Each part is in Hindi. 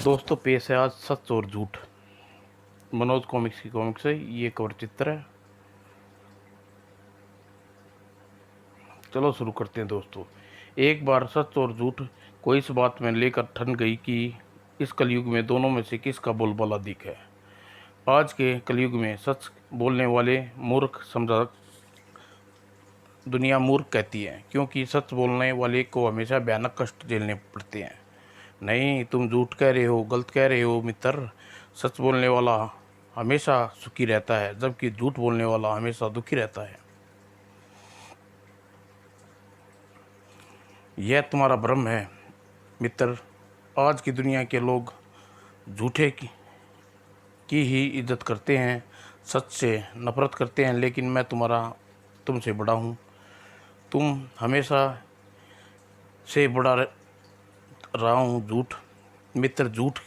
दोस्तों पेश है आज सच और झूठ। मनोज कॉमिक्स की कॉमिक्स है, ये कवर चित्र है। चलो शुरू करते हैं दोस्तों। एक बार सच और झूठ को इस बात में लेकर ठन गई कि इस कलयुग में दोनों में से किसका बोलबाला अधिक है। आज के कलयुग में सच बोलने वाले मूर्ख समझा दुनिया मूर्ख कहती है, क्योंकि सच बोलने वाले को हमेशा भयानक कष्ट झेलने पड़ते हैं। नहीं, तुम झूठ कह रहे हो, गलत कह रहे हो मित्र। सच बोलने वाला हमेशा सुखी रहता है, जबकि झूठ बोलने वाला हमेशा दुखी रहता है। यह तुम्हारा भ्रम है मित्र। आज की दुनिया के लोग झूठे की ही इज्जत करते हैं, सच से नफरत करते हैं। लेकिन मैं तुमसे बड़ा हूँ। तुम हमेशा से बड़ा रहा हूँ झूठ मित्र। झूठ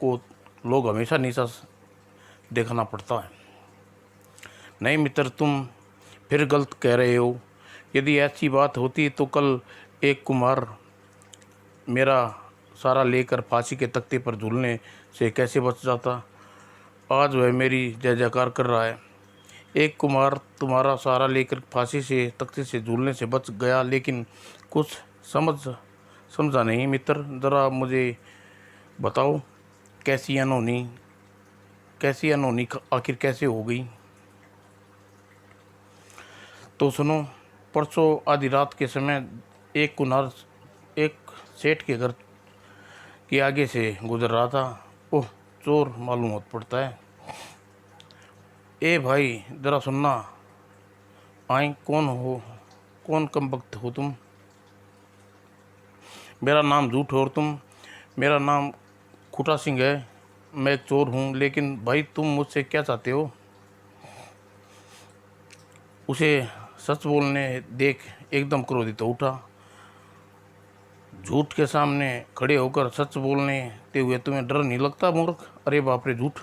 को लोग हमेशा नीचा देखना पड़ता है। नहीं मित्र, तुम फिर गलत कह रहे हो। यदि ऐसी बात होती तो कल एक कुमार मेरा सारा लेकर फांसी के तख्ते पर झूलने से कैसे बच जाता। आज वह मेरी जय जयकार कर रहा है। एक कुमार तुम्हारा सहारा लेकर फांसी से तख्ते से झूलने से बच गया, लेकिन कुछ समझा नहीं मित्र। ज़रा मुझे बताओ, कैसी अनहोनी आखिर कैसे हो गई। तो सुनो, परसों आधी रात के समय एक कुम्हार एक सेठ के घर के आगे से गुजर रहा था। ओह, चोर मालूम होता पड़ता है। ए भाई, ज़रा सुनना। आए, कौन कमबख्त हो तुम। मेरा नाम झूठ और मेरा नाम खूटा सिंह है। मैं एक चोर हूँ। लेकिन भाई, तुम मुझसे क्या चाहते हो। उसे सच बोलने देख एकदम क्रोधित हो उठा। झूठ के सामने खड़े होकर सच बोलने ते हुए तुम्हें डर नहीं लगता मूर्ख। अरे बाप रे झूठ,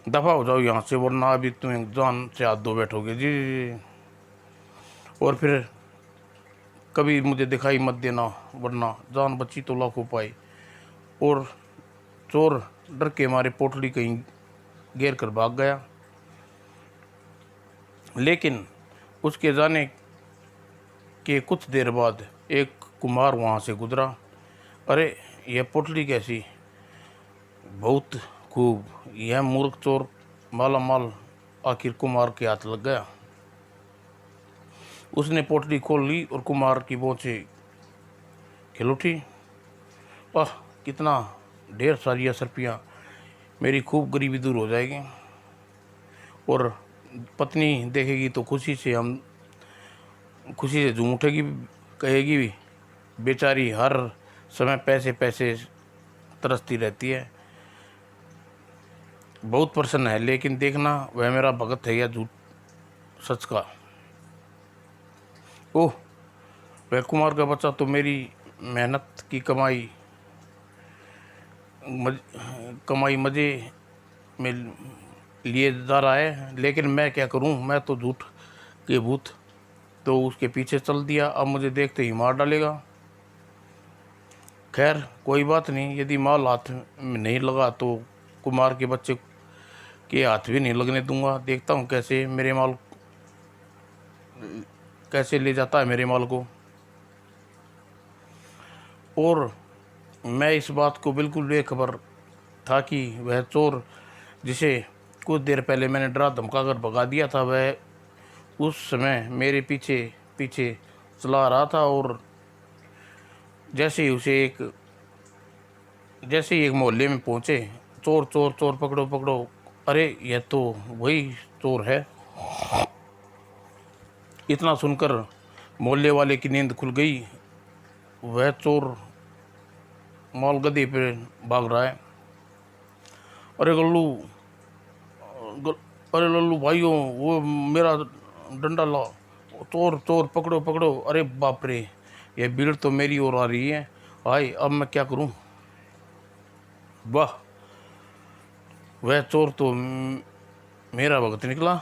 दफा हो जाओ यहाँ से, वरना अभी तुम्हें जान से हाथ धो बैठोगे जी। और फिर कभी मुझे दिखाई मत देना, वरना जान बची तो लाखों पाई। और चोर डर के मारे पोटली कहीं घेर कर भाग गया। लेकिन उसके जाने के कुछ देर बाद एक कुम्हार वहाँ से गुजरा। अरे, यह पोटली कैसी। बहुत खूब। यह मूर्ख चोर माला माल आखिर कुम्हार के हाथ लग गया। उसने पोटली खोल ली और कुम्हार की बोझे खिल उठी। आह, कितना ढेर सारी असरपियाँ। मेरी खूब गरीबी दूर हो जाएगी। और पत्नी देखेगी तो खुशी से झूम उठेगी, कहेगी भी बेचारी हर समय पैसे पैसे तरसती रहती है, बहुत प्रसन्न है। लेकिन देखना, वह मेरा भगत है या झूठ सच का। ओह, वह कुमार का बच्चा तो मेरी मेहनत की कमाई मज़े में लिए जा रहा है। लेकिन मैं क्या करूं, मैं तो झूठ के भूत तो उसके पीछे चल दिया। अब मुझे देखते ही मार डालेगा। खैर कोई बात नहीं, यदि माल हाथ में नहीं लगा तो कुमार के बच्चे के हाथ भी नहीं लगने दूंगा। देखता हूँ कैसे ले जाता है मेरे माल को। और मैं इस बात को बिल्कुल बेखबर था कि वह चोर जिसे कुछ देर पहले मैंने डरा धमका कर भगा दिया था, वह उस समय मेरे पीछे पीछे चला रहा था। और जैसे ही एक मोहल्ले में पहुंचे, चोर चोर चोर पकड़ो पकड़ो। अरे, यह तो वही चोर है। इतना सुनकर मोहल्ले वाले की नींद खुल गई। वह चोर माल गधे पे भाग रहा है। अरे अरे लल्लू भाइयों, वो मेरा डंडा ला। चोर चोर पकड़ो पकड़ो। अरे बाप रे, यह भीड़ तो मेरी ओर आ रही है। हाय, अब मैं क्या करूं। वाह, वह चोर तो मेरा भगत निकला।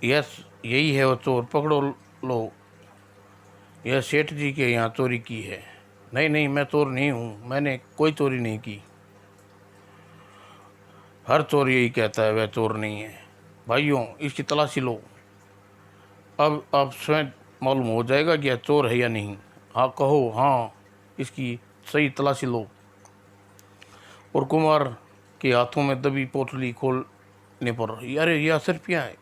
यस, यही है वो चोर, पकड़ो लो। यह सेठ जी के यहाँ चोरी की है। नहीं नहीं, मैं चोर नहीं हूँ, मैंने कोई चोरी नहीं की। हर चोर यही कहता है वह चोर नहीं है। भाइयों, इसकी तलाशी लो, अब आप स्वयं मालूम हो जाएगा कि यह चोर है या नहीं। हाँ कहो, हाँ, इसकी सही तलाशी लो। और कुमार के हाथों में दबी पोटली खोलने पर, अरे यह 10 रुपया है,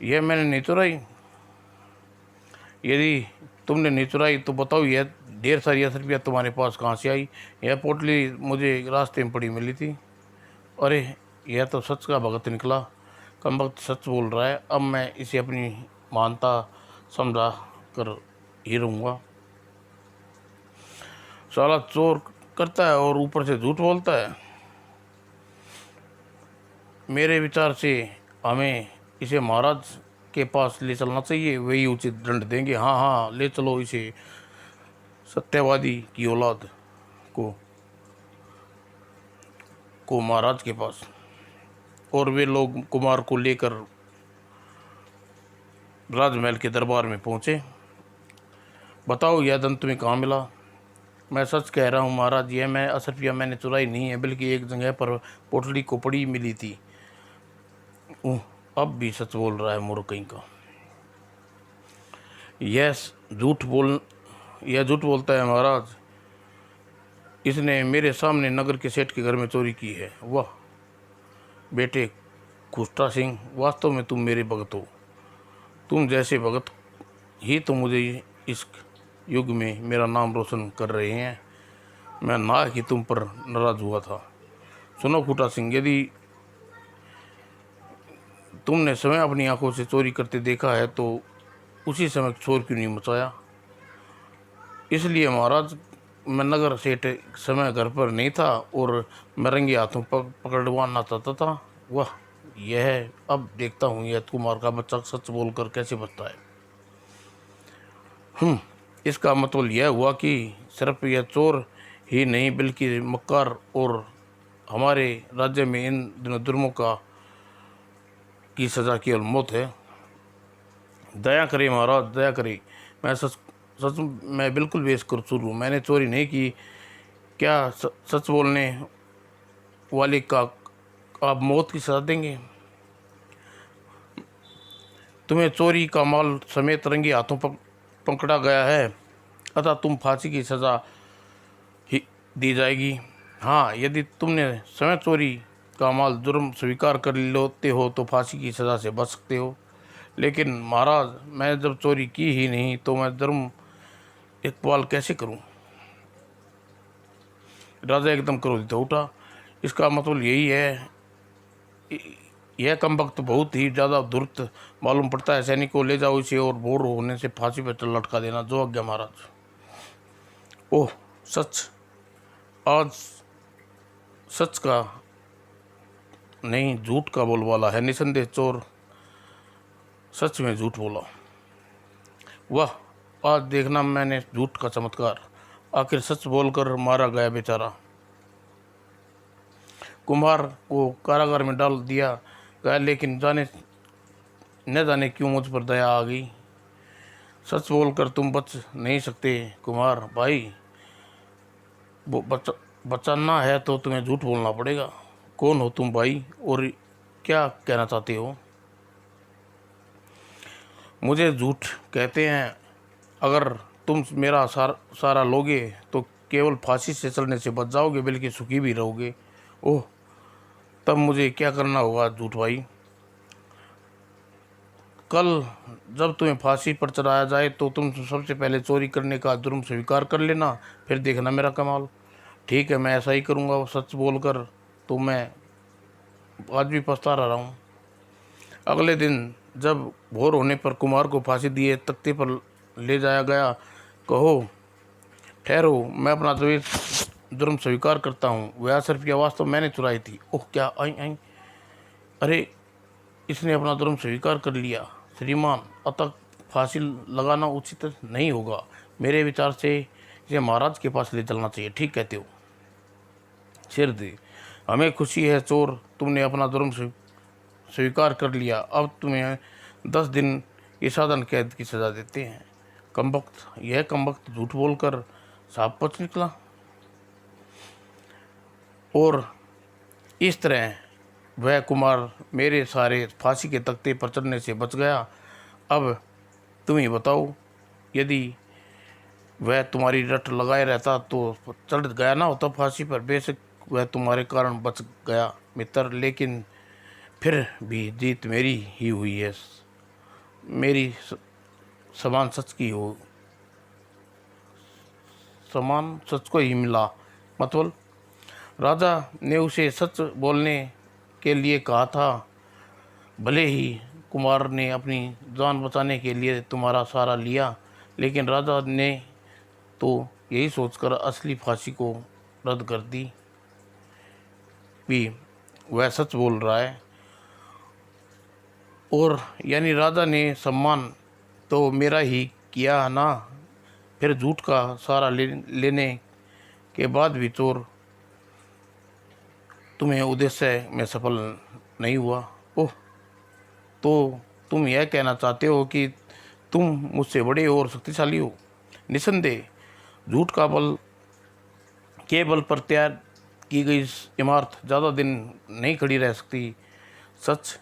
यह मैंने नहीं चुराई। यदि तुमने नहीं चुराई तो बताओ, यह ढेर सारी 10 रुपया तुम्हारे पास कहाँ से आई? यह पोटली मुझे रास्ते में पड़ी मिली थी। अरे, यह तो सच का भगत निकला। कमबख्त सच बोल रहा है। अब मैं इसे अपनी मानता समझा कर ही रहूँगा। साला चोर करता है और ऊपर से झूठ बोलता है। मेरे विचार से हमें इसे महाराज के पास ले चलना चाहिए, वही उचित दंड देंगे। हाँ हाँ, ले चलो इसे सत्यवादी की औलाद को महाराज के पास। और वे लोग कुमार को लेकर राजमहल के दरबार में पहुँचे। बताओ, यह धन तुम्हें कहाँ मिला? मैं सच कह रहा हूँ महाराज, यह मैं 10 रुपया मैंने चुराई नहीं है, बल्कि एक जगह पर पोटली को पड़ी मिली थी। अब भी सच बोल रहा है मूर्ख कहीं का। यह झूठ बोलता है महाराज। इसने मेरे सामने नगर के सेठ के घर में चोरी की है। वाह बेटे खुष्टा सिंह, वास्तव में तुम मेरे भगत हो। तुम जैसे भगत ही तो मुझे इस युग में मेरा नाम रोशन कर रहे हैं। मैं ना कि तुम पर नाराज हुआ था। सुनो खूटा सिंह, यदि तुमने समय अपनी आंखों से चोरी करते देखा है तो उसी समय चोर क्यों नहीं मचाया? इसलिए महाराज, मैं नगर सेठ समय घर पर नहीं था और मैं रंगे हाथों पकड़वाना चाहता था। वाह, यह अब देखता हूँ यह कुमार का बच्चा सच बोलकर कैसे बचता है। इसका मतलब यह हुआ कि सिर्फ यह चोर ही नहीं बल्कि मक्कार, और हमारे राज्य में इन दिनों जुर्मों की सज़ा केवल मौत है। दया करें महाराज, दया करें। मैं मैं बिल्कुल बेकसूर हूँ, मैंने चोरी नहीं की। क्या सच बोलने वाले का आप मौत की सज़ा देंगे? तुम्हें चोरी का माल समेत रंगे हाथों पकड़ा गया है, अतः तुम फांसी की सज़ा ही दी जाएगी। हाँ, यदि तुमने स्वयं चोरी का माल जुर्म स्वीकार कर लेते हो तो फांसी की सज़ा से बच सकते हो। लेकिन महाराज, मैं जब चोरी की ही नहीं तो मैं जुर्म इकबाल कैसे करूं? राजा एकदम क्रोधित हो उठा। इसका मतलब यही है, यह कमबख्त बहुत ही ज़्यादा धूर्त मालूम पड़ता है। सैनिक को ले जाओ इसे और भोर होने से फांसी पर लटका देना। जो आज्ञा महाराज। ओह सच, आज सच का नहीं झूठ का बोलबाला है। निसंदेह चोर सच में झूठ बोला। वाह, आज देखना मैंने झूठ का चमत्कार। आखिर सच बोलकर मारा गया बेचारा। कुम्हार को कारागार में डाल दिया गया, लेकिन न जाने क्यों मुझ पर दया आ गई। सच बोलकर तुम बच नहीं सकते कुमार भाई। वो बचाना है तो तुम्हें झूठ बोलना पड़ेगा। कौन हो तुम भाई, और क्या कहना चाहते हो? मुझे झूठ कहते हैं। अगर तुम मेरा सारा लोगे तो केवल फांसी से चलने से बच जाओगे, बल्कि सुखी भी रहोगे। ओह, तब मुझे क्या करना होगा झूठ भाई? कल जब तुम्हें फांसी पर चढ़ाया जाए तो तुम सबसे पहले चोरी करने का जुर्म स्वीकार कर लेना, फिर देखना मेरा कमाल। ठीक है, मैं ऐसा ही करूँगा। सच बोलकर तो मैं आज भी पछता रहा हूँ। अगले दिन जब भोर होने पर कुमार को फांसी दिए तख्ते पर ले जाया गया। कहो, ठहरो, मैं अपना जुर्म स्वीकार करता हूँ। वह 10 रुपया वास्तव मैंने चुराई थी। ओह, क्या आई आई, अरे, इसने अपना जुर्म स्वीकार कर लिया। श्रीमान, अतः फांसी लगाना उचित नहीं होगा। मेरे विचार से इसे महाराज के पास ले चलना चाहिए। ठीक कहते हो शेर दे। हमें खुशी है चोर, तुमने अपना जुर्म स्वीकार कर लिया। अब तुम्हें 10 दिन की साधन कैद की सज़ा देते हैं। कमबख्त, यह कमबख्त झूठ बोलकर साफ पच निकला। और इस तरह वह कुमार मेरे सारे फांसी के तख्ते पर चढ़ने से बच गया। अब तुम ही बताओ, यदि वह तुम्हारी रट लगाए रहता तो चढ़ गया ना होता फांसी पर। बेशक वह तुम्हारे कारण बच गया मित्र, लेकिन फिर भी जीत मेरी ही हुई है। मेरी समान सच की हो, समान सच को ही मिला। मतलब राजा ने उसे सच बोलने के लिए कहा था। भले ही कुमार ने अपनी जान बचाने के लिए तुम्हारा सहारा लिया, लेकिन राजा ने तो यही सोचकर असली फांसी को रद्द कर दी भी वह सच बोल रहा है। और यानी राजा ने सम्मान तो मेरा ही किया ना, फिर झूठ का सहारा लेने के बाद भी चोर तुम्हें उद्देश्य में सफल नहीं हुआ। ओह, तो तुम यह कहना चाहते हो कि तुम मुझसे बड़े और शक्तिशाली हो? निसंदेह झूठ का बल के बल पर तैयार की गई इमारत ज़्यादा दिन नहीं खड़ी रह सकती। सच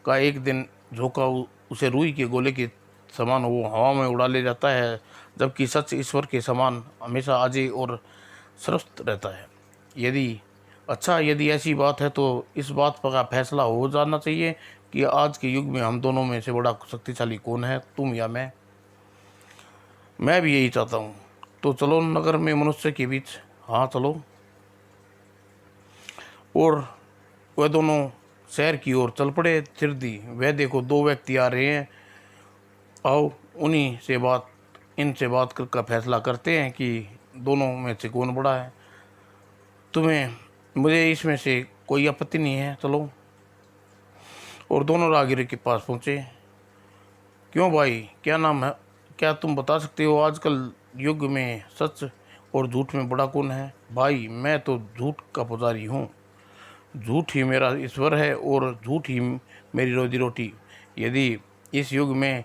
का एक दिन झोंका उसे रुई के गोले के समान वो हवा में उड़ा ले जाता है, जबकि सच ईश्वर के समान हमेशा अजय और सरस्त रहता है। यदि ऐसी बात है तो इस बात पर फैसला हो जाना चाहिए कि आज के युग में हम दोनों में से बड़ा शक्तिशाली कौन है, तुम या मैं? मैं भी यही चाहता हूँ। तो चलो नगर में मनुष्य के बीच। हाँ चलो। और वह दोनों शहर की ओर चल पड़े। फिर दी वह देखो, दो व्यक्ति आ रहे हैं। आओ इनसे बात कर फैसला करते हैं कि दोनों में से कौन बड़ा है। मुझे इसमें से कोई आपत्ति नहीं है, चलो। और दोनों राहगीर के पास पहुँचे। क्यों भाई, क्या नाम है? क्या तुम बता सकते हो आजकल युग में सच और झूठ में बड़ा कौन है? भाई, मैं तो झूठ का पुजारी हूँ। झूठ ही मेरा ईश्वर है और झूठ ही मेरी रोजी रोटी। यदि इस युग में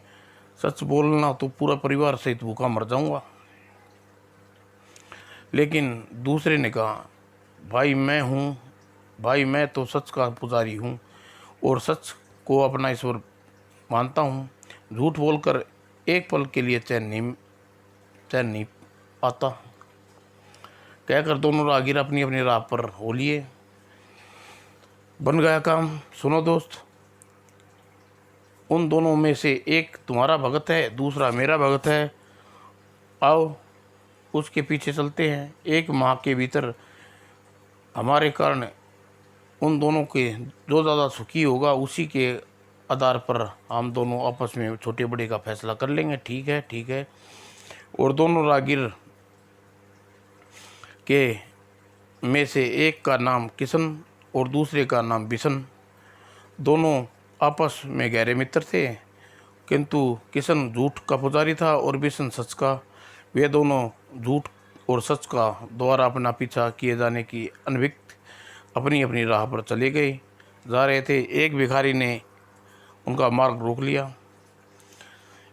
सच बोलना तो पूरा परिवार सहित भूखा मर जाऊंगा। लेकिन दूसरे ने कहा, भाई मैं तो सच का पुजारी हूँ और सच को अपना ईश्वर मानता हूँ। झूठ बोलकर एक पल के लिए चैन नहीं आता। कहकर दोनों राहगीर अपनी अपनी राह पर हो लिए। बन गया काम। सुनो दोस्त, उन दोनों में से एक तुम्हारा भगत है, दूसरा मेरा भगत है। आओ उसके पीछे चलते हैं। एक माह के भीतर हमारे कारण उन दोनों के जो ज़्यादा सुखी होगा, उसी के आधार पर हम दोनों आपस में छोटे बड़े का फैसला कर लेंगे। ठीक है, ठीक है। और दोनों राहगीर के में से एक का नाम किशन और दूसरे का नाम बिशन। दोनों आपस में गहरे मित्र थे, किंतु किशन झूठ का पुजारी था और बिशन सच का। वे दोनों झूठ और सच का द्वारा अपना पीछा किए जाने की अनभिक्त अपनी अपनी राह पर चले जा रहे थे। एक भिखारी ने उनका मार्ग रोक लिया।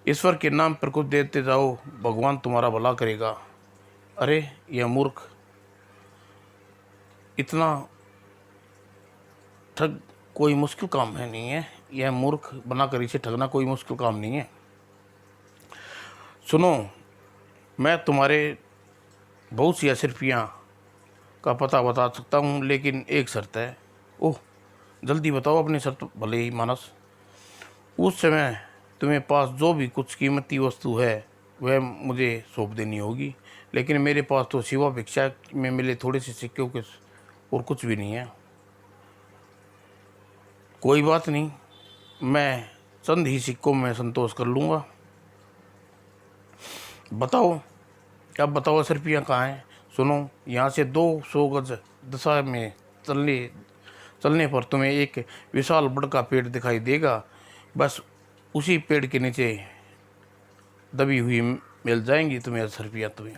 ईश्वर के नाम पर कुछ देते जाओ, भगवान तुम्हारा भला करेगा। अरे यह मूर्ख, इतना ठग कोई मुश्किल काम है नहीं है। यह मूर्ख बनाकर इसे ठगना कोई मुश्किल काम नहीं है। सुनो, मैं तुम्हारे बहुत सी अशरफियाँ का पता बता सकता हूँ, लेकिन एक शर्त है। ओह, जल्दी बताओ अपनी शर्त। भले ही मानस। उस समय तुम्हें पास जो भी कुछ कीमती वस्तु है वह मुझे सौंप देनी होगी, लेकिन मेरे पास तो सिवा भिक्षा में मिले थोड़े से सिक्कों के और कुछ भी नहीं है। कोई बात नहीं, मैं चंद ही सिक्कों में संतोष कर लूँगा। बताओ अशरफियाँ कहाँ हैं? सुनो, यहाँ से 200 गज दिशा में चलने पर तुम्हें एक विशाल बड़ का पेड़ दिखाई देगा। बस उसी पेड़ के नीचे दबी हुई मिल जाएंगी तुम्हें अशरफियाँ। तुम्हें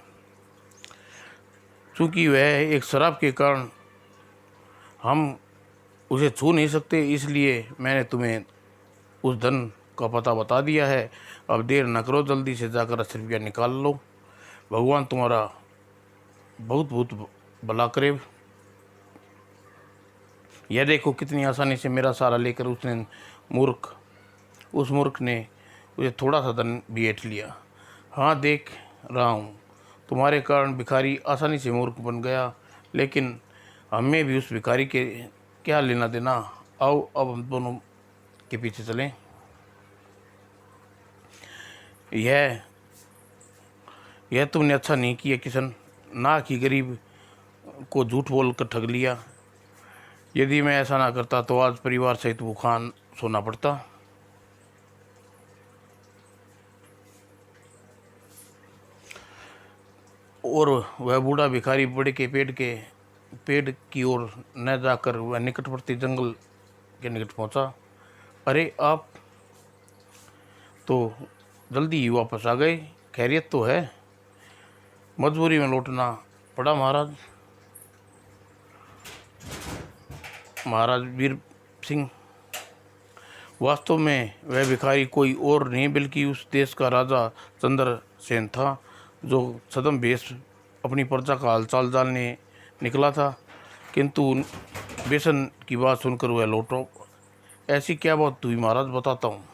चूँकि वह एक शराब के कारण हम उसे छू नहीं सकते, इसलिए मैंने तुम्हें उस धन का पता बता दिया है। अब देर न करो, जल्दी से जाकर 80 रुपया निकाल लो। भगवान तुम्हारा बहुत बहुत भला करे। यह देखो कितनी आसानी से मेरा सहारा लेकर उस मूर्ख ने उसे थोड़ा सा धन भी ऐंठ लिया। हाँ, देख रहा हूँ तुम्हारे कारण भिखारी आसानी से मूर्ख बन गया, लेकिन हमें भी उस भिखारी के क्या लेना देना। आओ अब हम दोनों के पीछे चलें। यह यह तुमने अच्छा नहीं किया किशन, ना कि गरीब को झूठ बोल कर ठग लिया। यदि मैं ऐसा ना करता तो आज परिवार सहित भूखा सोना पड़ता। और वह बूढ़ा भिखारी बड़े के पेड़ की ओर न जाकर वह निकटवर्ती जंगल के निकट पहुंचा। अरे, आप तो जल्दी ही वापस आ गए, खैरियत तो है? मजबूरी में लौटना पड़ा महाराज। महाराज वीर सिंह, वास्तव में वह भिखारी कोई और नहीं बल्कि उस देश का राजा चंद्रसेन था, जो छद्म वेश अपनी प्रजा का हालचाल जानने निकला था। किंतु बेसन की बात सुनकर वह लौटो। ऐसी क्या बात हुई महाराज, बताता हूँ।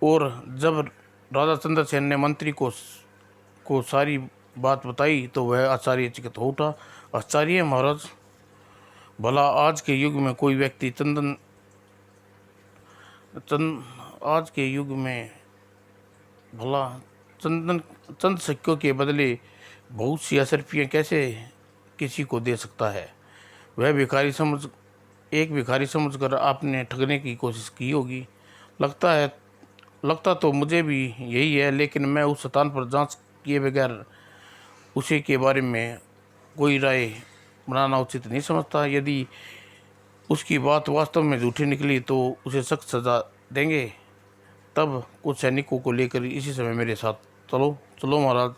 और जब राजा चंद्रसेन ने मंत्री को सारी बात बताई तो वह आश्चर्यचकित हो उठा। आश्चर्य महाराज, भला आज के युग में कोई व्यक्ति आज के युग में भला चंद सिक्कों के बदले बहुत सी असरफियाँ कैसे किसी को दे सकता है? वह एक भिखारी समझकर आपने ठगने की कोशिश की होगी। लगता तो मुझे भी यही है, लेकिन मैं उस स्थान पर जांच किए बगैर उसी के बारे में कोई राय बनाना उचित नहीं समझता। यदि उसकी बात वास्तव में झूठी निकली तो उसे सख्त सजा देंगे। तब कुछ सैनिकों को लेकर इसी समय मेरे साथ चलो। चलो महाराज।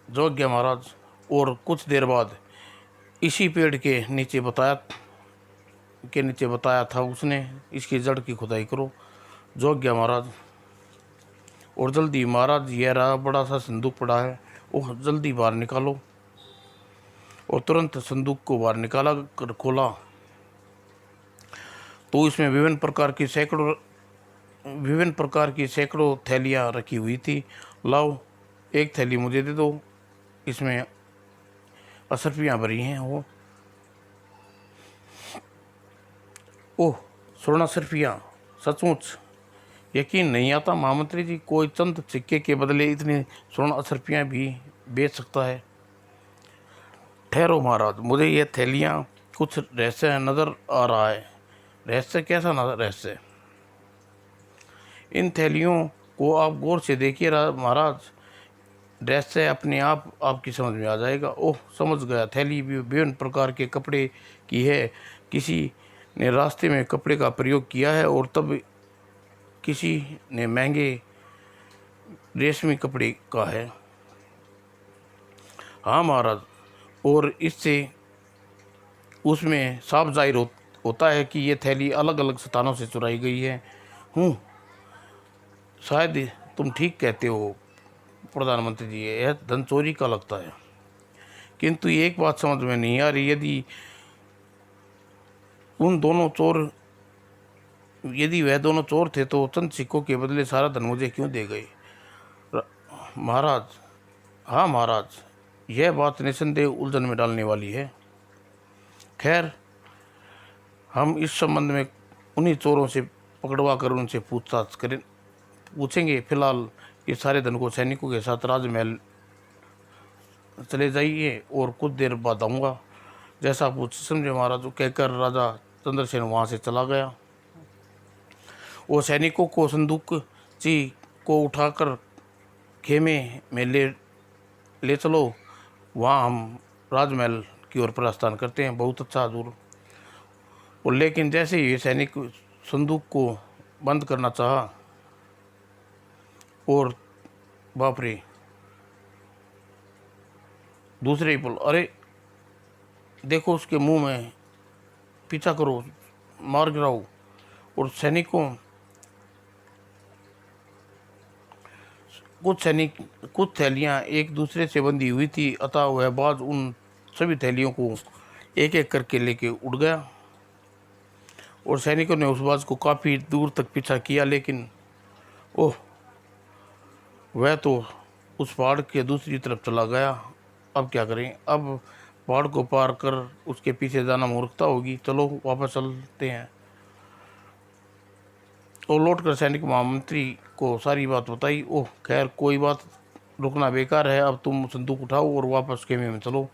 जो गया महाराज। और कुछ देर बाद इसी पेड़ के नीचे बताया था उसने, इसकी जड़ की खुदाई करो। जो गया महाराज। और जल्दी महाराज, यह रहा बड़ा सा संदूक पड़ा है, ओह जल्दी बाहर निकालो। और तुरंत संदूक को बाहर निकाला कर खोला तो इसमें विभिन्न प्रकार की सैकड़ों थैलियाँ रखी हुई थी। लाओ, एक थैली मुझे दे दो, इसमें असरफियाँ भरी हैं। ओह, स्वर्ण असरफियाँ, सचमुच यकीन नहीं आता महामंत्री जी, कोई चंद सिक्के के बदले इतनी स्वर्ण असरफियाँ भी बेच सकता है। ठहरो महाराज, मुझे ये थैलियाँ कुछ रहस्य नज़र आ रहा है। रहस्य? कैसा रहस्य? इन थैलियों को आप गौर से देखिए महाराज, रहस्य अपने आप आपकी समझ में आ जाएगा। ओह, समझ गया। थैली भी विभिन्न प्रकार के कपड़े की है। किसी ने रास्ते में कपड़े का प्रयोग किया है और तब किसी ने महंगे रेशमी कपड़े का है। हाँ महाराज, और इससे उसमें साफ जाहिर होता है कि ये थैली अलग अलग स्थानों से चुराई गई है। शायद तुम ठीक कहते हो प्रधानमंत्री जी, यह धन चोरी का लगता है। किंतु एक बात समझ में नहीं आ रही, यदि वह दोनों चोर थे तो चंद सिक्कों के बदले सारा धन मुझे क्यों दे गए? महाराज, हाँ महाराज, यह बात निसंदेह उलझन में डालने वाली है। खैर, हम इस संबंध में उन्हीं चोरों से पकड़वा कर उनसे पूछेंगे। फिलहाल ये सारे धन को सैनिकों के साथ राजमहल चले जाइए और कुछ देर बाद आऊँगा, जैसा पूछ समझे महाराज। कहकर राजा चंद्रसेन वहाँ से चला गया। वो सैनिकों को संदूक जी को उठाकर खेमे में ले चलो, वहाँ हम राजमहल की ओर प्रस्थान करते हैं। बहुत अच्छा हजूर। और लेकिन जैसे ही सैनिक संदूक को बंद करना चाहा, और बाप रे, दूसरे ही पल, अरे देखो उसके मुंह में, पीछा करो, मार गिराओ। और सैनिकों कुछ थैलियां एक दूसरे से बंधी हुई थी, अतः वह बाज उन सभी थैलियों को एक एक करके लेके उड़ गया और सैनिकों ने उस बाज को काफ़ी दूर तक पीछा किया, लेकिन ओह, वह तो उस पहाड़ के दूसरी तरफ चला गया। अब क्या करें? अब पहाड़ को पार कर उसके पीछे जाना मूर्खता होगी। चलो वापस चलते हैं। और लौटकर सैनिक महामंत्री को सारी बात बताई। ओह खैर, कोई बात, रुकना बेकार है। अब तुम संदूक उठाओ और वापस खेमे में चलो,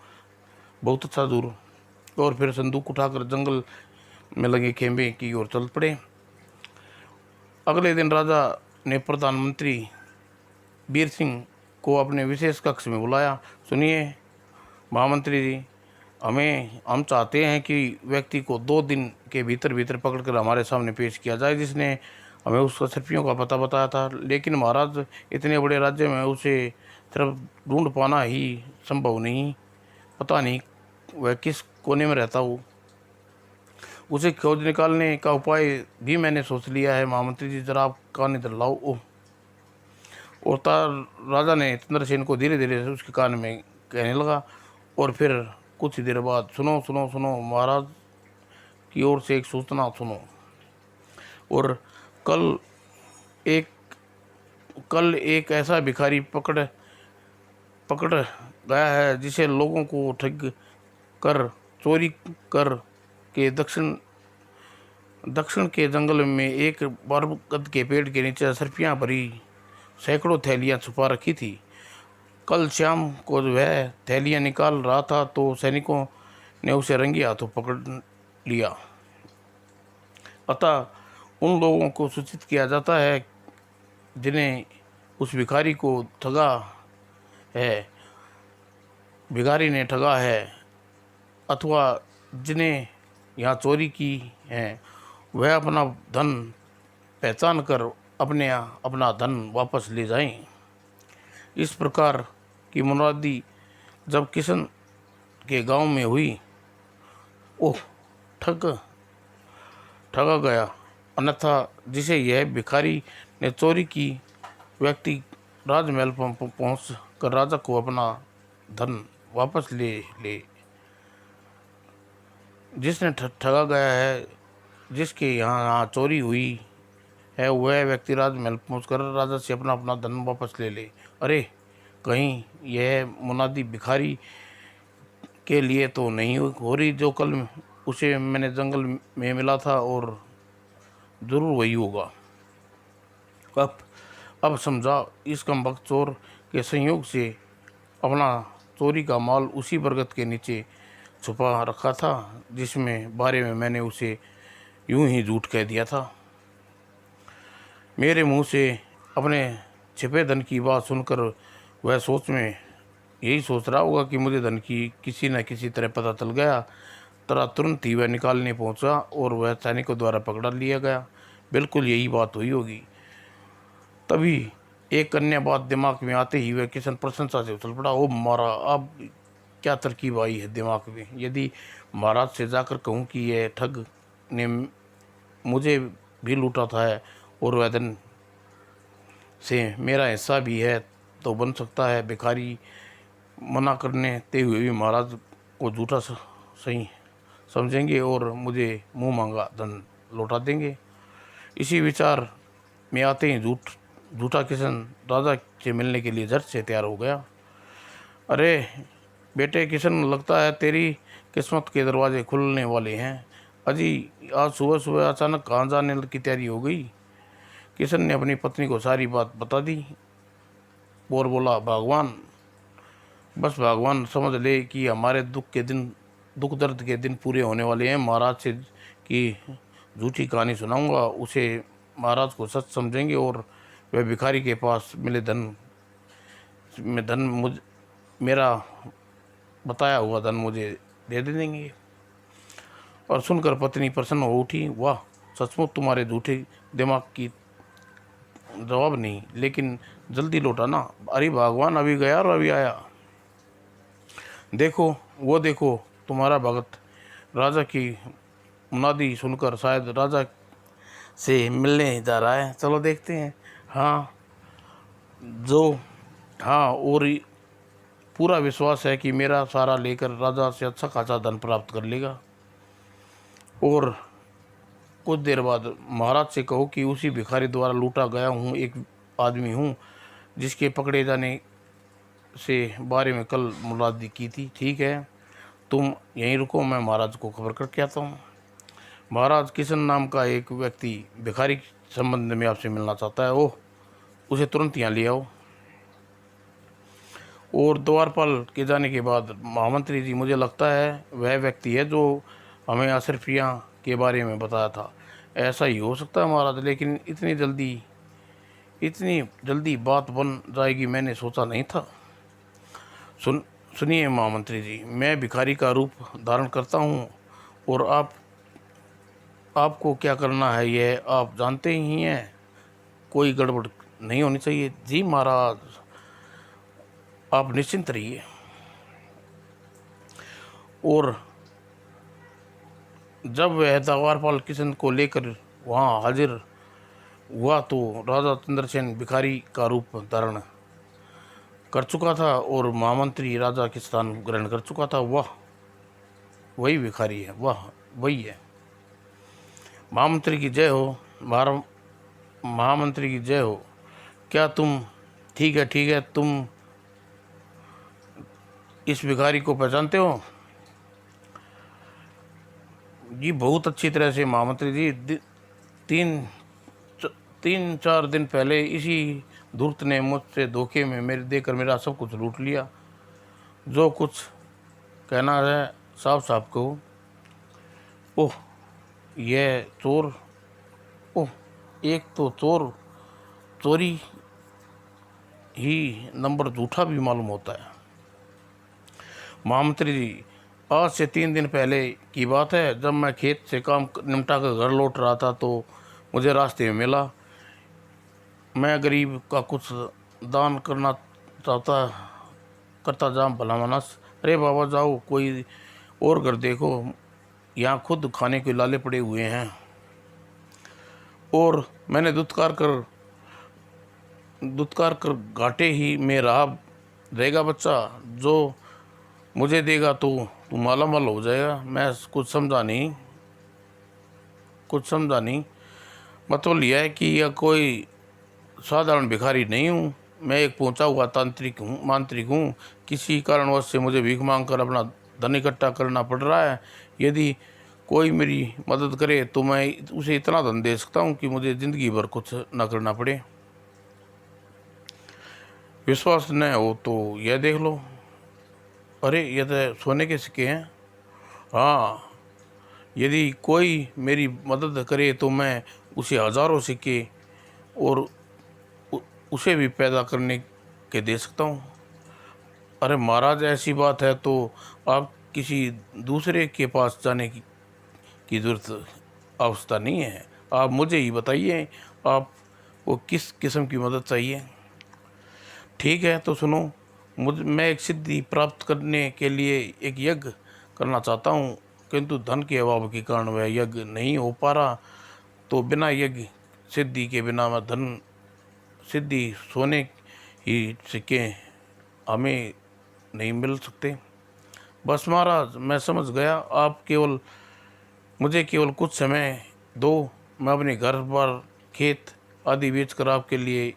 बहुत अच्छा दूर। और फिर संदूक उठाकर जंगल में लगे खेमे की ओर चल पड़े। अगले दिन राजा ने प्रधानमंत्री वीर सिंह को अपने विशेष कक्ष में बुलाया। सुनिए महामंत्री जी, हम चाहते हैं कि व्यक्ति को 2 दिन के भीतर भीतर पकड़कर हमारे सामने पेश किया जाए, जिसने हमें उसका सर्पियों का पता बताया था। लेकिन महाराज, इतने बड़े राज्य में उसे सिर्फ ढूंढ पाना ही संभव नहीं। पता नहीं वह किस कोने में रहता हो। उसे खोज निकालने का उपाय भी मैंने सोच लिया है। महामंत्री जी, जरा आप कान इधर लाओ। ओह, और राजा ने चंद्रसेन को धीरे धीरे उसके कान में कहने लगा। और फिर कुछ ही देर बाद, सुनो सुनो सुनो, महाराज की ओर से एक सूचना सुनो। और कल एक कल एक ऐसा भिखारी पकड़ गया है, जिसे लोगों को ठग कर चोरी कर के दक्षिण के जंगल में एक बरगद के पेड़ के नीचे सर्पियां भरी सैकड़ों थैलियां छुपा रखी थी। कल शाम को वह थैलियां निकाल रहा था तो सैनिकों ने उसे रंगे हाथों पकड़ लिया। अतः उन लोगों को सूचित किया जाता है जिन्हें उस भिखारी ने ठगा है, अथवा जिन्हें यहाँ चोरी की है, वह अपना धन पहचान कर अपना धन वापस ले जाएं। इस प्रकार की मुनादी जब किशन के गांव में हुई, ओह, ठगा गया। अन्यथा जिसे यह भिखारी ने चोरी की, व्यक्ति राजमहल पहुंच कर राजा को अपना धन वापस ले। जिसने ठगा गया है, जिसके यहाँ चोरी हुई है, वह व्यक्ति राजमहल पहुंचकर राजा से अपना धन वापस ले ले। अरे, कहीं यह मुनादी भिखारी के लिए तो नहीं हो रही जो कल उसे मैंने जंगल में मिला था, और जरूर वही होगा। अब समझा, इस कमबख्त चोर के संयोग से अपना चोरी का माल उसी बरगद के नीचे छुपा रखा था, जिसमें बारे में मैंने उसे यूं ही झूठ कह दिया था। मेरे मुंह से अपने छिपे धन की बात सुनकर वह यही सोच रहा होगा कि मुझे धन की किसी न किसी तरह पता चल गया। तुरंत ही वह निकालने पहुंचा और वह सैनिकों द्वारा पकड़ा लिया गया। बिल्कुल यही बात हुई होगी। तभी एक अन्य बात दिमाग में आते ही वह किशन प्रशंसा से उछल पड़ा। ओ महाराज, अब क्या तरकीब आई है दिमाग में। यदि महाराज से जाकर कहूँ कि यह ठग ने मुझे भी लूटा था है और वह धन से मेरा हिस्सा भी है, तो बन सकता है भिखारी मना करने ते हुए भी महाराज को झूठा सही समझेंगे और मुझे मुंह मांगा धन लौटा देंगे। इसी विचार में आते ही झूठा किशन राजा से मिलने के लिए झट से तैयार हो गया। अरे बेटे किशन, लगता है तेरी किस्मत के दरवाजे खुलने वाले हैं। अजी आज सुबह सुबह अचानक कहाँ जाने की तैयारी हो गई? किशन ने अपनी पत्नी को सारी बात बता दी और बोला, भगवान समझ ले कि हमारे दुख दर्द के दिन पूरे होने वाले हैं। महाराज से की झूठी कहानी सुनाऊंगा, उसे महाराज को सच समझेंगे और वह भिखारी के पास मिले मेरा बताया हुआ धन मुझे दे देंगे। और सुनकर पत्नी प्रसन्न हो उठी। वाह, सचमुच तुम्हारे झूठे दिमाग की जवाब नहीं, लेकिन जल्दी लौटाना। अरे भगवान, अभी गया और अभी आया। देखो तुम्हारा भगत राजा की मुनादी सुनकर शायद राजा से मिलने जा रहा है। चलो देखते हैं। हाँ, जो हाँ, और पूरा विश्वास है कि मेरा सारा लेकर राजा से अच्छा खासा धन प्राप्त कर लेगा। और कुछ देर बाद महाराज से कहो कि उसी भिखारी द्वारा लूटा गया हूँ एक आदमी हूँ, जिसके पकड़े जाने से बारे में कल मुलादी की थी। ठीक है, तुम यहीं रुको, मैं महाराज को खबर करके आता हूँ। महाराज, किशन नाम का एक व्यक्ति भिखारी के संबंध में आपसे मिलना चाहता है। ओह, उसे तुरंत यहाँ ले आओ। और द्वारपाल के जाने के बाद महामंत्री जी, मुझे लगता है वह व्यक्ति है जो हमें अशरफिया के बारे में बताया था। ऐसा ही हो सकता है महाराज, लेकिन इतनी जल्दी बात बन जाएगी मैंने सोचा नहीं था। सुनिए महामंत्री जी, मैं भिखारी का रूप धारण करता हूँ और आपको क्या करना है यह आप जानते ही हैं। कोई गड़बड़ नहीं होनी चाहिए। जी महाराज, आप निश्चिंत रहिए। और जब वह द्वारपाल किशन को लेकर वहाँ हाजिर हुआ तो राजा चंद्रसेन भिखारी का रूप धारण कर चुका था और महामंत्री राजा के स्थान ग्रहण कर चुका था। वाह, वही भिखारी है, वाह वही है। महामंत्री की जय हो। महामंत्री की जय हो। क्या तुम ठीक है, तुम इस भिखारी को पहचानते हो? जी बहुत अच्छी तरह से महामंत्री जी। तीन 3-4 दिन पहले इसी धूर्त ने मुझसे धोखे में मेरे देकर मेरा सब कुछ लूट लिया। जो कुछ कहना है साफ साफ कहो। ओह, यह चोर। ओह, एक तो चोरी ही नंबर झूठा भी मालूम होता है। महामंत्री जी, आज से 3 दिन पहले की बात है, जब मैं खेत से काम निपटा कर घर लौट रहा था तो मुझे रास्ते में मिला। मैं गरीब का कुछ दान करता जाऊँ भला मानस। अरे बाबा जाओ, कोई और घर देखो, यहाँ खुद खाने के लाले पड़े हुए हैं। और मैंने दुत्कार कर घाटे ही में रहा रहेगा बच्चा। जो मुझे देगा तो तू मालामाल हो जाएगा। मैं कुछ समझा नहीं। मतलब यह है कि यह कोई साधारण भिखारी नहीं हूँ। मैं एक पहुंचा हुआ मांत्रिक हूँ। किसी कारणवश से मुझे भीख मांग कर अपना धन इकट्ठा करना पड़ रहा है। यदि कोई मेरी मदद करे तो मैं उसे इतना धन दे सकता हूँ कि मुझे ज़िंदगी भर कुछ न करना पड़े। विश्वास न हो तो यह देख लो। अरे, यह तो सोने के सिक्के हैं। हाँ, यदि कोई मेरी मदद करे तो मैं उसे हज़ारों सिक्के और उसे भी पैदा करने के दे सकता हूँ। अरे महाराज, ऐसी बात है तो आप किसी दूसरे के पास जाने की ज़रूरत आवश्यकता नहीं है। आप मुझे ही बताइए आपको किस किस्म की मदद चाहिए। ठीक है, तो सुनो, मैं एक सिद्धि प्राप्त करने के लिए एक यज्ञ करना चाहता हूँ, किंतु धन के अभाव के कारण वह यज्ञ नहीं हो पा रहा। तो बिना यज्ञ सिद्धि के बिना मैं धन सिद्धि सोने ही सिक्के हमें नहीं मिल सकते। बस महाराज, मैं समझ गया। आप मुझे केवल कुछ समय दो। मैं अपने घर बार खेत आदि बेचकर आपके लिए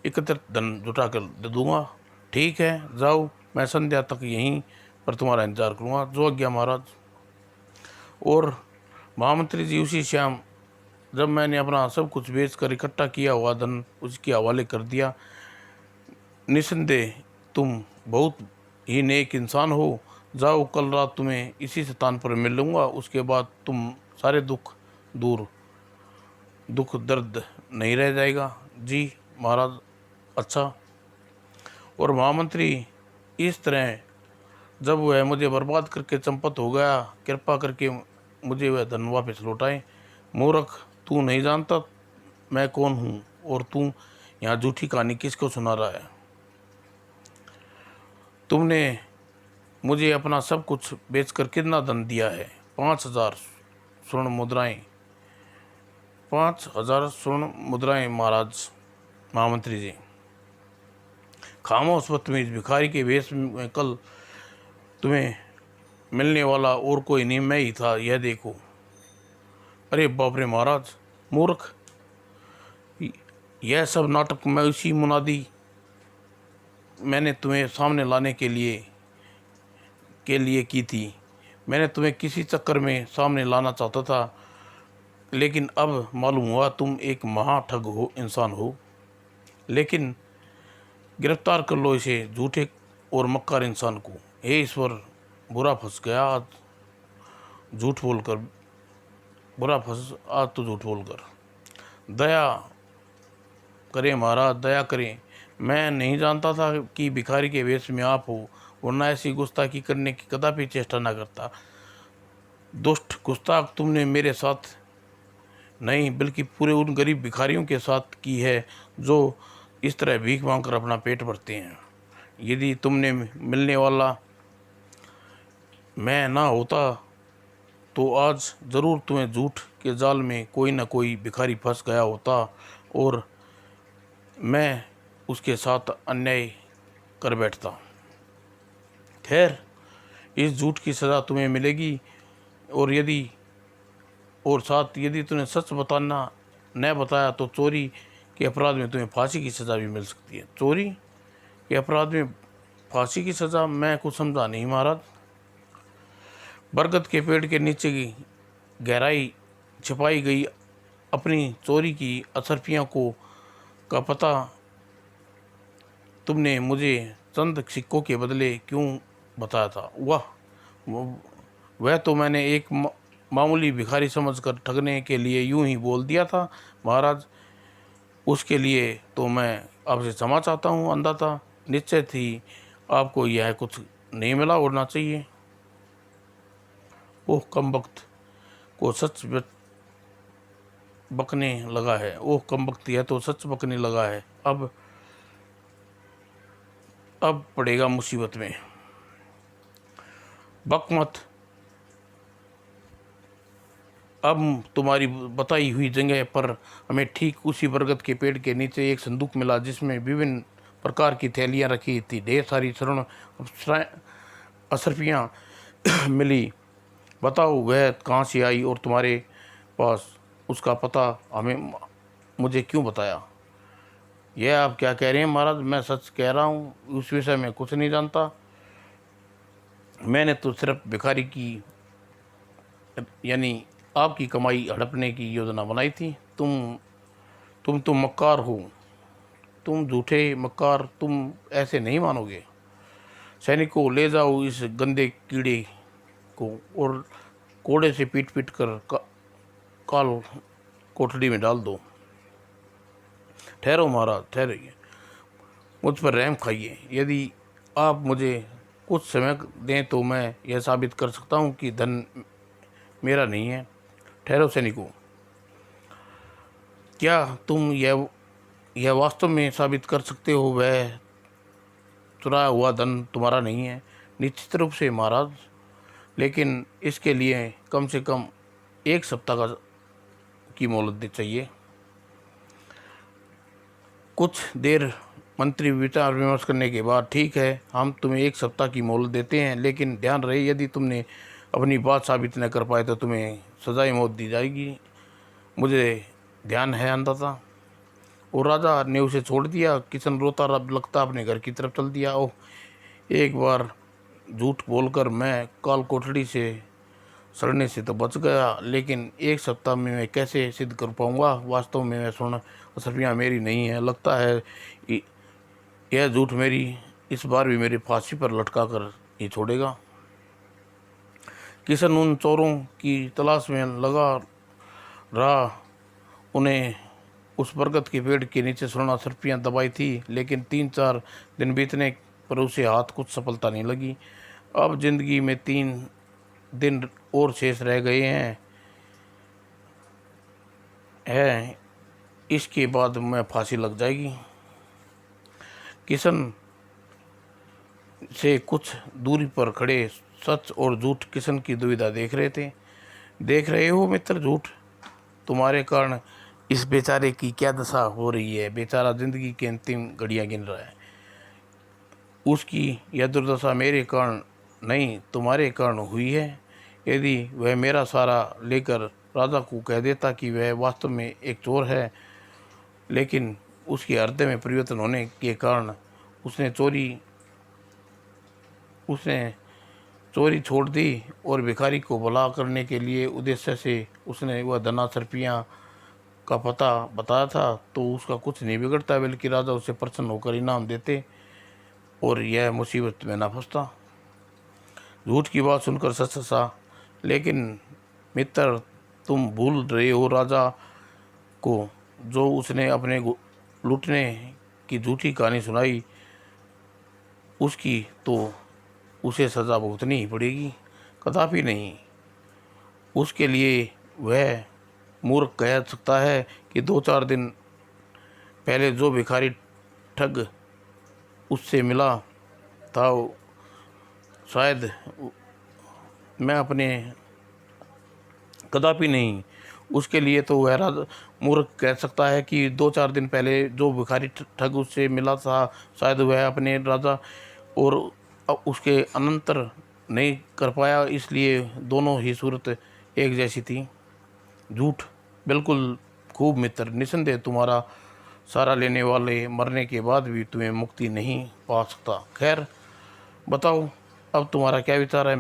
एकत्रित धन जुटा कर दे दूंगा। ठीक है, जाओ, मैं संध्या तक यहीं पर तुम्हारा इंतजार करूंगा। जो आज्ञा महाराज। और महामंत्री जी, उसी शाम जब मैंने अपना सब कुछ बेचकर इकट्ठा किया हुआ धन उसके हवाले कर दिया। निसंदेह तुम बहुत ही नेक इंसान हो। जाओ, कल रात तुम्हें इसी स्थान पर मिल लूँगा। उसके बाद तुम सारे दुख दर्द नहीं रह जाएगा। जी महाराज। अच्छा। और महामंत्री, इस तरह जब वह मुझे बर्बाद करके चंपत हो गया, कृपा करके मुझे वह धन वापस लौटाए। मूर्ख, तू नहीं जानता मैं कौन हूँ और तू यहाँ झूठी कहानी किसको सुना रहा है। तुमने मुझे अपना सब कुछ बेचकर कितना धन दिया है? 5,000 स्वर्ण मुद्राएं। 5,000 स्वर्ण मुद्राएं महाराज। महामंत्री जी, खामोश बदतमीज भिखारी के वेश में कल तुम्हें मिलने वाला और कोई नहीं, मैं ही था, यह देखो। अरे बाप रे महाराज, मूर्ख, यह सब नाटक मैं उसी मुनादी मैंने तुम्हें सामने लाने के लिए की थी। मैंने तुम्हें किसी चक्कर में सामने लाना चाहता था, लेकिन अब मालूम हुआ तुम एक महाठग हो, इंसान हो। लेकिन गिरफ्तार कर लो इसे, झूठे और मक्कार इंसान को। हे ईश्वर, बुरा फंस गया आज, झूठ बोलकर बुरा फंस आज तो झूठ बोलकर। दया करें महाराज, दया करें। मैं नहीं जानता था कि भिखारी के वेश में आप हो, वरना ऐसी गुस्ताखी करने की कदापि चेष्टा न करता। दुष्ट गुस्ताख, तुमने मेरे साथ नहीं बल्कि पूरे उन गरीब भिखारियों के साथ की है जो इस तरह भीख मांगकर अपना पेट भरते हैं। यदि तुमने मिलने वाला मैं ना होता तो आज ज़रूर तुम्हें झूठ के जाल में कोई ना कोई भिखारी फंस गया होता और मैं उसके साथ अन्याय कर बैठता। खैर, इस झूठ की सज़ा तुम्हें मिलेगी, और साथ यदि तुम्हें सच बताना न बताया तो चोरी के अपराध में तुम्हें फांसी की सज़ा भी मिल सकती है। चोरी के अपराध में फांसी की सज़ा? मैं कुछ समझा नहीं महाराज। बरगद के पेड़ के नीचे की गहराई छिपाई गई अपनी चोरी की असरफियाँ को का पता तुमने मुझे चंद सिक्कों के बदले क्यों बताया था? वह तो मैंने एक मामूली भिखारी समझकर ठगने के लिए यूं ही बोल दिया था महाराज। उसके लिए तो मैं आपसे क्षमा चाहता हूँ, अंधा था, निश्चय थी आपको यह कुछ नहीं मिला होना चाहिए। ओह कमबख्त को सच बकने लगा है। ओह कमबख्त, यह तो सच बकने लगा है। अब पड़ेगा मुसीबत में। बक मत, अब तुम्हारी बताई हुई जगह पर हमें ठीक उसी बरगद के पेड़ के नीचे एक संदूक मिला जिसमें विभिन्न प्रकार की थैलियाँ रखी थी। ढेर सारी स्वर्ण असरफियाँ मिली। बताओ वह कहाँ से आई और तुम्हारे पास उसका पता मुझे क्यों बताया? यह आप क्या कह रहे हैं महाराज? मैं सच कह रहा हूँ, उस विषय में कुछ नहीं जानता। मैंने तो सिर्फ भिखारी की यानी आपकी कमाई हड़पने की योजना बनाई थी। तुम तो मक्कार हो, तुम झूठे मक्कार, तुम ऐसे नहीं मानोगे। सैनिकों, ले जाओ इस गंदे कीड़े को और कोड़े से पीट पीट कर काल कोठड़ी में डाल दो। ठहरो महाराज, ठहरिए, मुझ पर रहम खाइए। यदि आप मुझे कुछ समय दें तो मैं यह साबित कर सकता हूँ कि धन मेरा नहीं है। ठहरो सैनिकों, क्या तुम यह वास्तव में साबित कर सकते हो वह चुराया हुआ धन तुम्हारा नहीं है? निश्चित रूप से महाराज, लेकिन इसके लिए कम से कम 1 सप्ताह की मोहलत चाहिए। कुछ देर मंत्री विचार विमर्श करने के बाद, ठीक है, हम तुम्हें 1 सप्ताह की मोहलत देते हैं, लेकिन ध्यान रहे यदि तुमने अपनी बात साबित न कर पाए तो तुम्हें सजाए मौत दी जाएगी। मुझे ध्यान है अंदाजा। और राजा ने उसे छोड़ दिया। किशन रोता लगता अपने घर की तरफ चल दिया। ओह, एक बार झूठ बोलकर मैं काल कोठड़ी से सड़ने से तो बच गया, लेकिन 1 सप्ताह में मैं कैसे सिद्ध कर पाऊंगा वास्तव में मैं स्वर्ण असरफियाँ मेरी नहीं है। लगता है यह झूठ मेरी इस बार भी मेरी फांसी पर लटका कर ही छोड़ेगा। किशन उन चोरों की तलाश में लगा रहा। उन्हें उस बरगद के पेड़ के नीचे स्वर्ण असरफियाँ दबाई थी, लेकिन 3-4 दिन बीतने पर उसे हाथ कुछ सफलता नहीं लगी। अब जिंदगी में 3 दिन और शेष रह गए हैं, इसके बाद मैं फांसी लग जाएगी। किशन से कुछ दूरी पर खड़े सच और झूठ किशन की दुविधा देख रहे थे। देख रहे हो मित्र, झूठ तुम्हारे कारण इस बेचारे की क्या दशा हो रही है। बेचारा जिंदगी की अंतिम घड़ियां गिन रहा है। उसकी यह दुर्दशा मेरे कारण नहीं, तुम्हारे कारण हुई है। यदि वह मेरा सहारा लेकर राजा को कह देता कि वह वास्तव में एक चोर है, लेकिन उसके हृदय में परिवर्तन होने के कारण उसने उसने चोरी छोड़ दी और भिखारी को भला करने के लिए उद्देश्य से उसने वह धनास रुपया का पता बताया था, तो उसका कुछ नहीं बिगड़ता, बल्कि राजा उसे प्रसन्न होकर इनाम देते और यह मुसीबत में ना फंसता। झूठ की बात सुनकर सच हंसा। लेकिन मित्र, तुम भूल रहे हो राजा को, जो उसने अपने लूटने की झूठी कहानी सुनाई, उसकी तो उसे सज़ा भुगतनी ही पड़ेगी। कदापि नहीं। उसके लिए वह मूर्ख कह सकता है कि 2-4 दिन पहले जो भिखारी ठग उससे मिला था, शायद मैं अपने कदापि नहीं। उसके लिए तो वह राजा मूर्ख कह सकता है कि 2-4 दिन पहले जो भिखारी ठग उससे मिला था, शायद वह अपने राजा और उसके अनंतर नहीं कर पाया, इसलिए दोनों ही सूरत एक जैसी थी। झूठ बिल्कुल खूब मित्र, निसंदेह तुम्हारा सहारा लेने वाले मरने के बाद भी तुम्हें मुक्ति नहीं पा सकता। खैर बताओ, अब तुम्हारा क्या विचार है?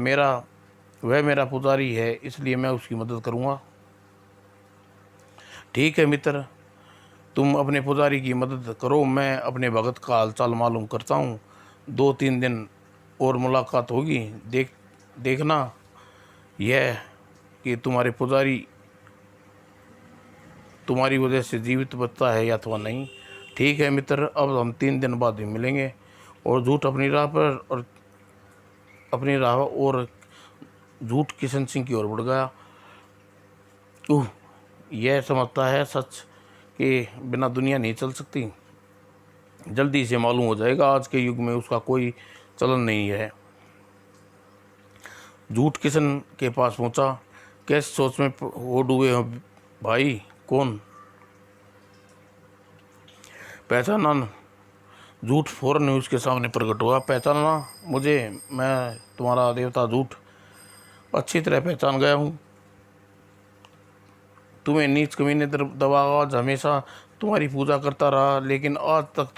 वह मेरा पुजारी है, इसलिए मैं उसकी मदद करूँगा। ठीक है मित्र, तुम अपने पुजारी की मदद करो, मैं अपने भगत का हालचाल मालूम करता हूँ। 2-3 दिन और मुलाकात होगी। देखना यह कि तुम्हारे पुजारी तुम्हारी वजह से जीवित बचता है या अथवा नहीं। ठीक है मित्र, अब हम 3 दिन बाद ही मिलेंगे। और झूठ अपनी राह और झूठ किशन सिंह की ओर बढ़ गया। यह समझता है सच के बिना दुनिया नहीं चल सकती। जल्दी से मालूम हो जाएगा, आज के युग में उसका कोई चलन नहीं है। झूठ किशन के पास पहुंचा। कैसे सोच में हो डूबे हो भाई? कौन? पहचाना? झूठ फौरन ही उसके सामने प्रकट हुआ। पहचाना मुझे? मैं तुम्हारा देवता झूठ अच्छी तरह पहचान गया हूँ। तुम्हें नीच कमीने दबावाज हमेशा तुम्हारी पूजा करता रहा, लेकिन आज तक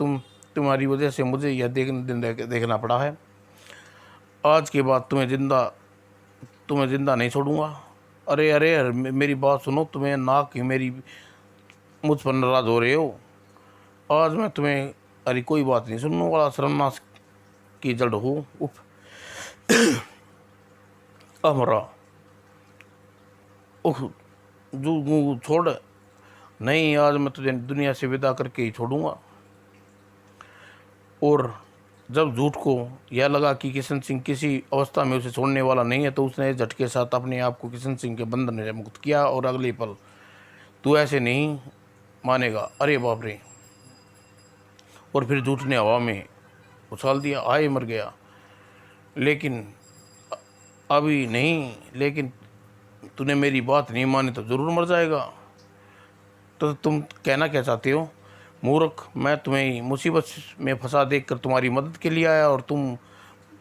तुम्हारी वजह से मुझे यह देखना पड़ा है। आज के बाद तुम्हें जिंदा नहीं छोड़ूंगा। अरे मेरी बात सुनो, तुम्हें नाक ही मेरी मुझ पर नाराज हो रहे हो। आज मैं तुम्हें अरे कोई बात नहीं सुनने वाला, शर्मनाश की जड़ हो। उफ अमरा उह जू छोड़। नहीं, आज मैं तुझे दुनिया से विदा करके ही छोड़ूंगा। और जब झूठ को यह लगा कि किशन सिंह किसी अवस्था में उसे छोड़ने वाला नहीं है, तो उसने झटके साथ अपने आप को किशन सिंह के बंधन से मुक्त किया। और अगले पल, तू ऐसे नहीं मानेगा। अरे बाप रे! और फिर झूठ ने हवा में उछाल दिया। आए मर गया। लेकिन अभी नहीं, लेकिन तूने मेरी बात नहीं मानी तो ज़रूर मर जाएगा। तो तुम कहना क्या चाहते हो? मूर्ख, मैं तुम्हें मुसीबत में फंसा देखकर तुम्हारी मदद के लिए आया और तुम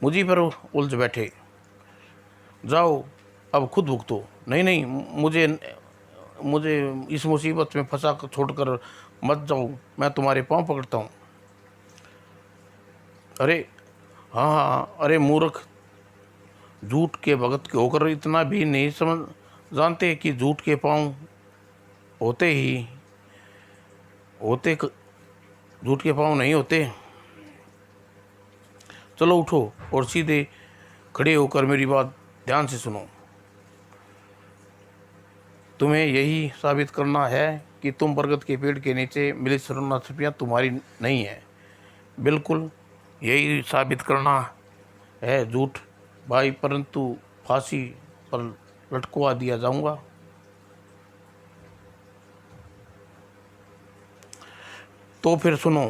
मुझी पर उलझ बैठे। जाओ, अब खुद भुगतो। नहीं, मुझे मुझे इस मुसीबत में फंसा कर छोड़कर मत जाओ, मैं तुम्हारे पाँव पकड़ता हूँ। अरे हाँ, अरे मूर्ख, झूठ के भगत के होकर इतना भी नहीं जानते कि झूठ के पाँव होते ही होते झूठ के पाँव नहीं होते। चलो उठो और सीधे खड़े होकर मेरी बात ध्यान से सुनो। तुम्हें यही साबित करना है कि तुम बरगद के पेड़ के नीचे मिली रुपया तुम्हारी नहीं है। बिल्कुल यही साबित करना है झूठ भाई, परंतु फांसी पर लटकवा दिया जाऊंगा। तो फिर सुनो,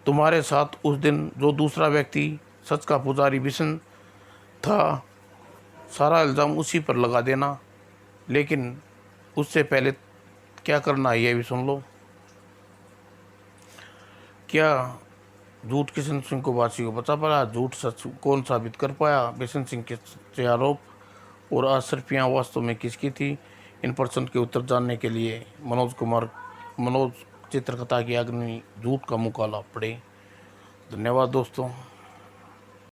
तुम्हारे साथ उस दिन जो दूसरा व्यक्ति सच का पुजारी बिशन था, सारा इल्ज़ाम उसी पर लगा देना। लेकिन उससे पहले क्या करना है यह भी सुन लो। क्या झूठ किशन सिंह को बासी को बचा पाया, झूठ सच कौन साबित कर पाया, बिशन सिंह के सच्चे आरोप और असरफियाँ वास्तव में किसकी थी। इन प्रश्न के उत्तर जानने के लिए मनोज चित्रकथा की अग्नि झूठ का मुकाला पढ़े। धन्यवाद दोस्तों।